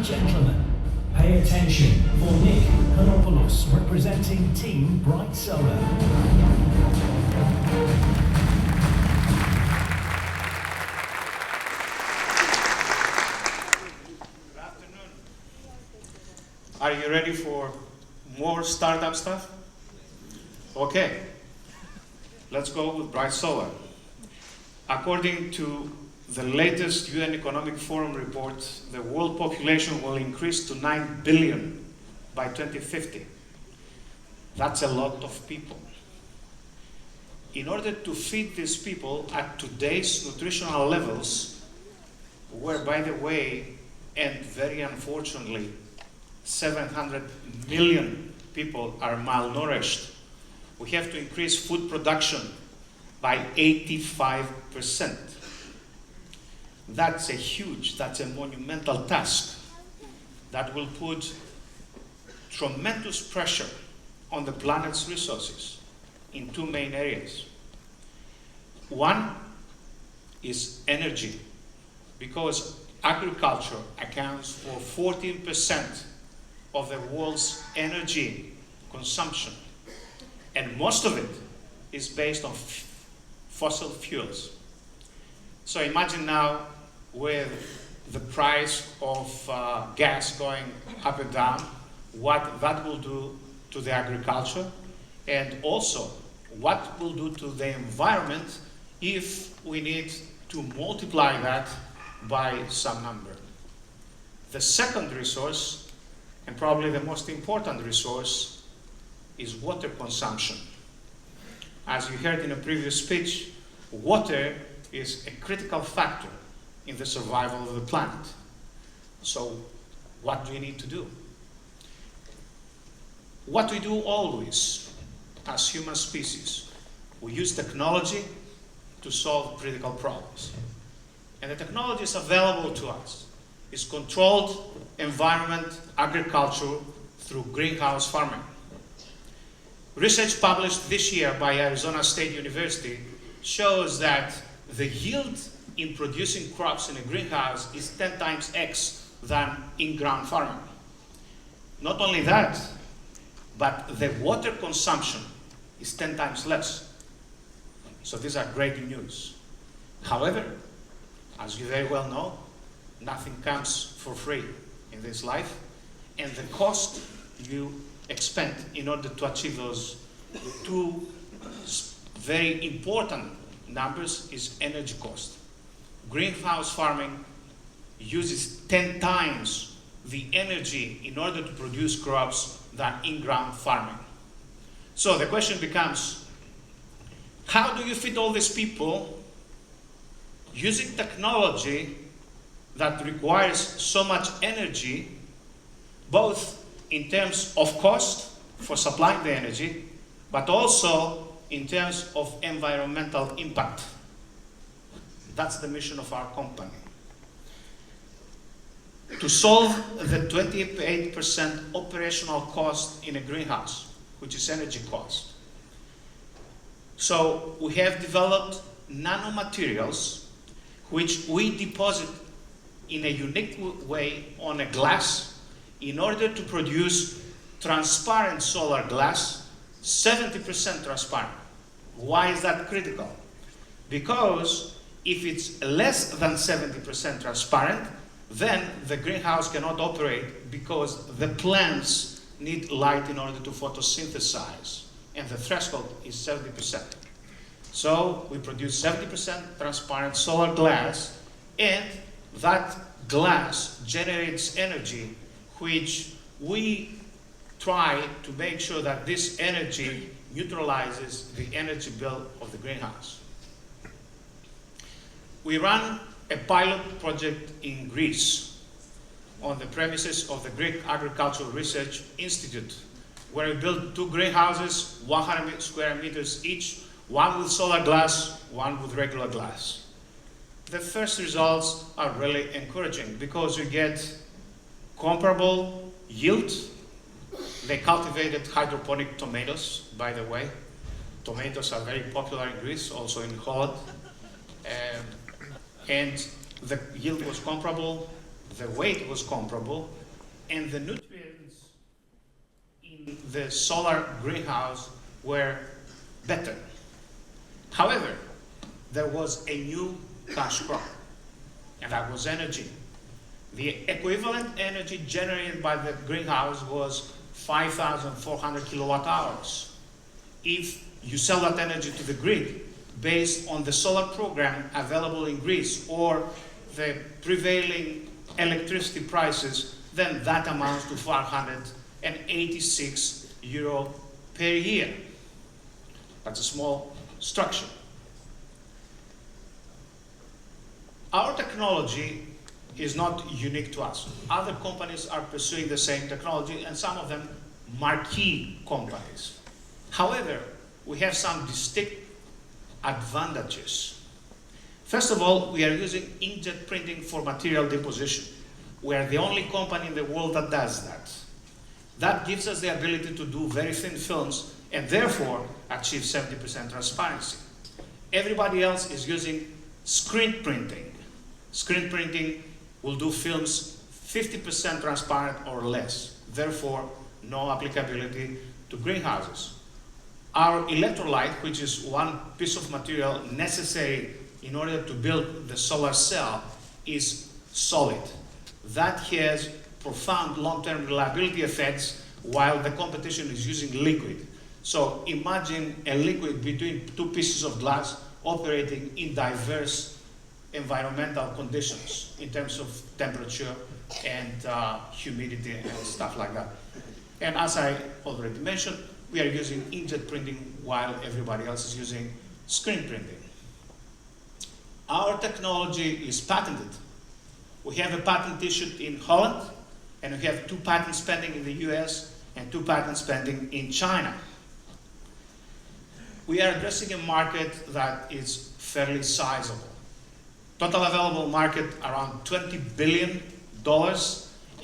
and gentlemen, pay attention for Nick Kanopoulos representing Team Brite Solar. Are you ready for more startup stuff? Okay, let's go with Brite Solar. According to the latest UN Economic Forum report, the world population will increase to 9 billion by 2050. That's a lot of people. In order to feed these people at today's nutritional levels, where, by the way, and very unfortunately, 700 million people are malnourished, we have to increase food production by 85%. That's a monumental task that will put tremendous pressure on the planet's resources in two main areas. One is energy, because agriculture accounts for 14% of the world's energy consumption, and most of it is based on fossil fuels. So imagine now, with the price of gas going up and down, what that will do to the agriculture, and also what will do to the environment if we need to multiply that by some number. The second resource, and probably the most important resource, is water consumption. As you heard in a previous speech, water is a critical factor in the survival of the planet. So what do we need to do? What we do always as human species, we use technology to solve critical problems. And the technology is available to us. It's controlled environment agriculture through greenhouse farming. Research published this year by Arizona State University shows that the yield in producing crops in a greenhouse is 10 times X than in-ground farming. Not only that, but the water consumption is 10 times less. So these are great news. However, as you very well know, nothing comes for free in this life, and the cost you expend in order to achieve those two very important numbers is energy cost. Greenhouse farming uses 10 times the energy in order to produce crops than in-ground farming. So the question becomes, how do you feed all these people using technology that requires so much energy, both in terms of cost for supplying the energy, but also in terms of environmental impact? That's the mission of our company. To solve the 28% operational cost in a greenhouse, which is energy cost. So we have developed nanomaterials which we deposit in a unique way on a glass in order to produce transparent solar glass, 70% transparent. Why is that critical? Because if it's less than 70% transparent, then the greenhouse cannot operate because the plants need light in order to photosynthesize, and the threshold is 70%. So we produce 70% transparent solar glass, and that glass generates energy, which we try to make sure that this energy neutralizes the energy bill of the greenhouse. We run a pilot project in Greece on the premises of the Greek Agricultural Research Institute, where we built 2 greenhouses, 100 square meters each, one with solar glass, one with regular glass. The first results are really encouraging because we get comparable yield. They cultivated hydroponic tomatoes, by the way. Tomatoes are very popular in Greece, also in Holland. And the yield was comparable, the weight was comparable, and the nutrients in the solar greenhouse were better. However, there was a new cash crop, and that was energy. The equivalent energy generated by the greenhouse was 5,400 kilowatt hours. If you sell that energy to the grid based on the solar program available in Greece or the prevailing electricity prices, then that amounts to 486 euro per year. That's a small structure. Our technology is not unique to us. Other companies are pursuing the same technology, and some of them marquee companies. However, we have some distinct advantages. First of all, we are using inkjet printing for material deposition. We are the only company in the world that does that. That gives us the ability to do very thin films and therefore achieve 70% transparency. Everybody else is using screen printing. Screen printing will do films 50% transparent or less, therefore no applicability to greenhouses. Our electrolyte, which is one piece of material necessary in order to build the solar cell, is solid. That has profound long-term reliability effects while the competition is using liquid. So imagine a liquid between two pieces of glass operating in diverse environmental conditions in terms of temperature and humidity and stuff like that. And as I already mentioned, we are using inkjet printing while everybody else is using screen printing. Our technology is patented. We have a patent issued in Holland, and we have 2 patents pending in the US and 2 patents pending in China. We are addressing a market that is fairly sizable. Total available market around $20 billion,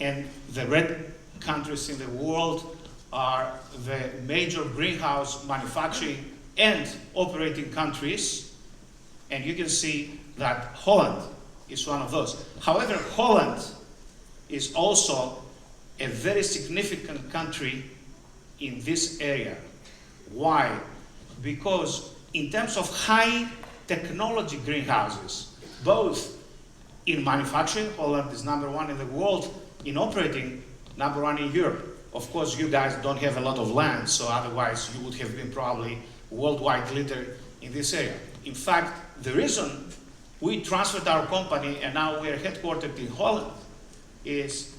and the red countries in the world are the major greenhouse manufacturing and operating countries, and you can see that Holland is one of those. However, Holland is also a very significant country in this area. Why? Because in terms of high technology greenhouses, both in manufacturing, Holland is #1 in the world, in operating, #1 in Europe. Of course, you guys don't have a lot of land, so otherwise you would have been probably worldwide leader in this area. In fact, the reason we transferred our company and now we are headquartered in Holland is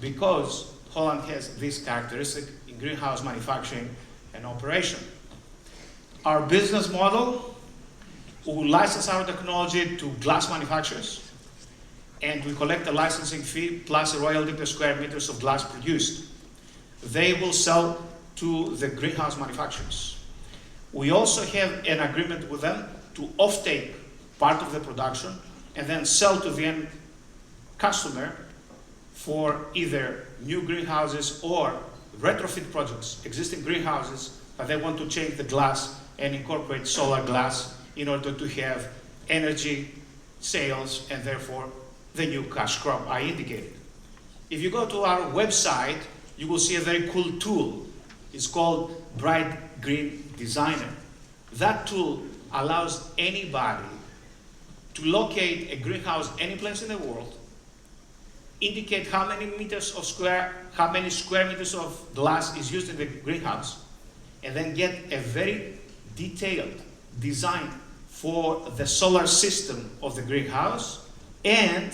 because Holland has this characteristic in greenhouse manufacturing and operation. Our business model, we will license our technology to glass manufacturers, and we collect a licensing fee plus a royalty per square meters of glass produced. They will sell to the greenhouse manufacturers. We also have an agreement with them to offtake part of the production and then sell to the end customer for either new greenhouses or retrofit projects, existing greenhouses, but they want to change the glass and incorporate solar glass in order to have energy sales and therefore the new cash crop I indicated. If you go to our website, you will see a very cool tool. It's called Brite Green Designer. That tool allows anybody to locate a greenhouse any place in the world, indicate how many square meters of glass is used in the greenhouse, and then get a very detailed design for the solar system of the greenhouse and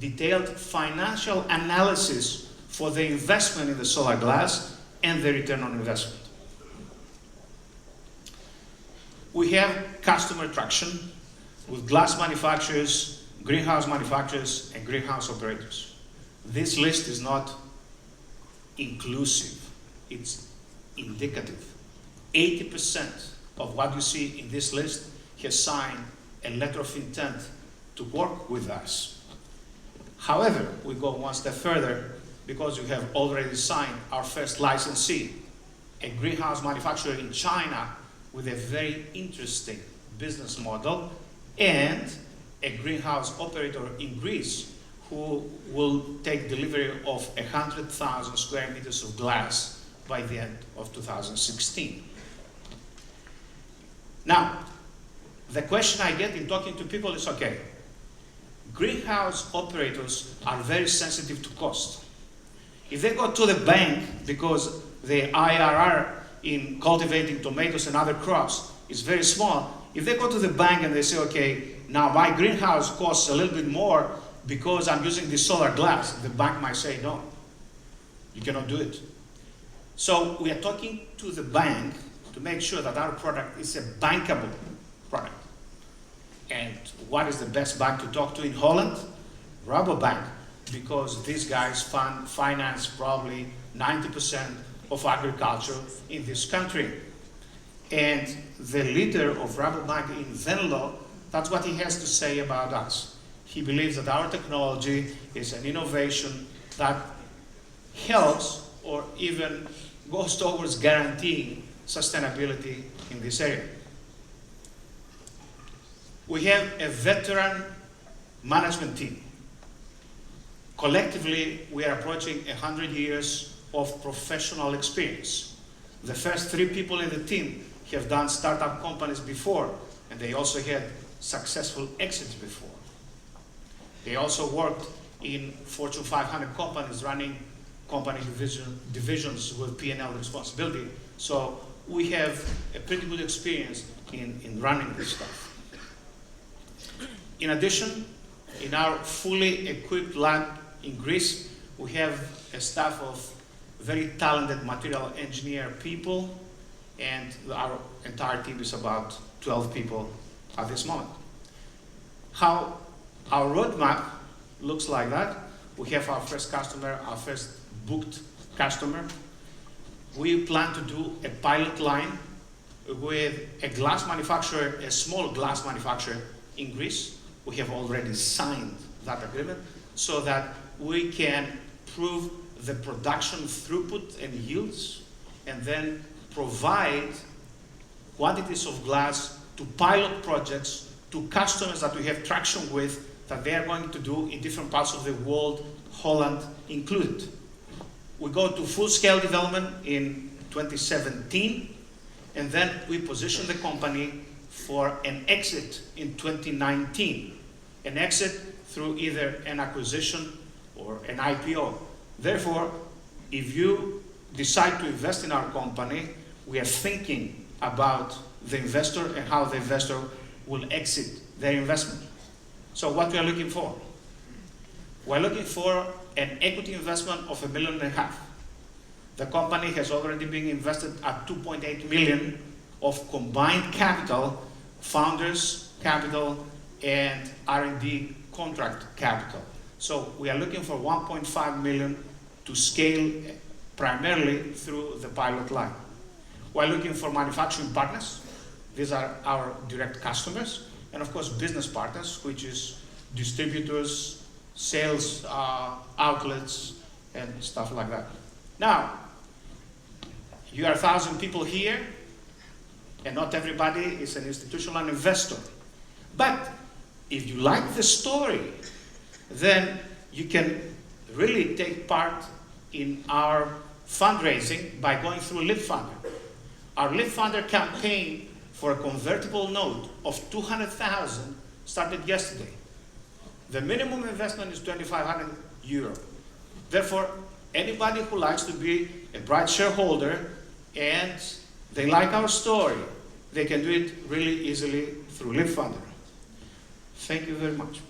detailed financial analysis for the investment in the solar glass and the return on investment. We have customer traction with glass manufacturers, greenhouse manufacturers, and greenhouse operators. This list is not inclusive, it's indicative. 80% of what you see in this list has signed a letter of intent to work with us. However, we go one step further because we have already signed our first licensee, a greenhouse manufacturer in China with a very interesting business model, and a greenhouse operator in Greece who will take delivery of 100,000 square meters of glass by the end of 2016. Now, the question I get in talking to people is, okay, greenhouse operators are very sensitive to cost. If they go to the bank because the IRR in cultivating tomatoes and other crops is very small, if they go to the bank and they say, okay, now my greenhouse costs a little bit more because I'm using this solar glass, the bank might say, no, you cannot do it. So we are talking to the bank to make sure that our product is a bankable product. And what is the best bank to talk to in Holland? Rabobank, because these guys finance probably 90% of agriculture in this country. And the leader of Rabobank in Venlo, that's what he has to say about us. He believes that our technology is an innovation that helps or even goes towards guaranteeing sustainability in this area. We have a veteran management team. Collectively, we are approaching 100 years of professional experience. The first 3 people in the team have done startup companies before, and they also had successful exits before. They also worked in Fortune 500 companies running company divisions with P&L responsibility. So we have a pretty good experience in running this stuff. In addition, in our fully equipped lab in Greece, we have a staff of very talented material engineer people, and our entire team is about 12 people at this moment. How our roadmap looks like that: we have our first customer, our first booked customer. We plan to do a pilot line with a glass manufacturer, a small glass manufacturer in Greece. We have already signed that agreement so that we can prove the production throughput and yields, and then provide quantities of glass to pilot projects, to customers that we have traction with, that they are going to do in different parts of the world, Holland included. We go to full-scale development in 2017, and then we position the company for an exit in 2019. An exit through either an acquisition or an IPO. Therefore, if you decide to invest in our company, we are thinking about the investor and how the investor will exit their investment. So what we are looking for? We're looking for an equity investment of $1.5 million. The company has already been invested at 2.8 million of combined capital, founders capital and R&D contract capital. So we are looking for 1.5 million to scale primarily through the pilot line. We're looking for manufacturing partners. These are our direct customers, and of course business partners, which is distributors, sales outlets, and stuff like that. Now, you are 1,000 people here, and not everybody is an institutional investor. But if you like the story, then you can really take part in our fundraising by going through LiftFunder. Our LiftFunder campaign for a convertible note of 200,000 started yesterday. The minimum investment is 2,500 euro. Therefore, anybody who likes to be a Brite shareholder and they like our story, they can do it really easily through LiftFunder. Thank you very much.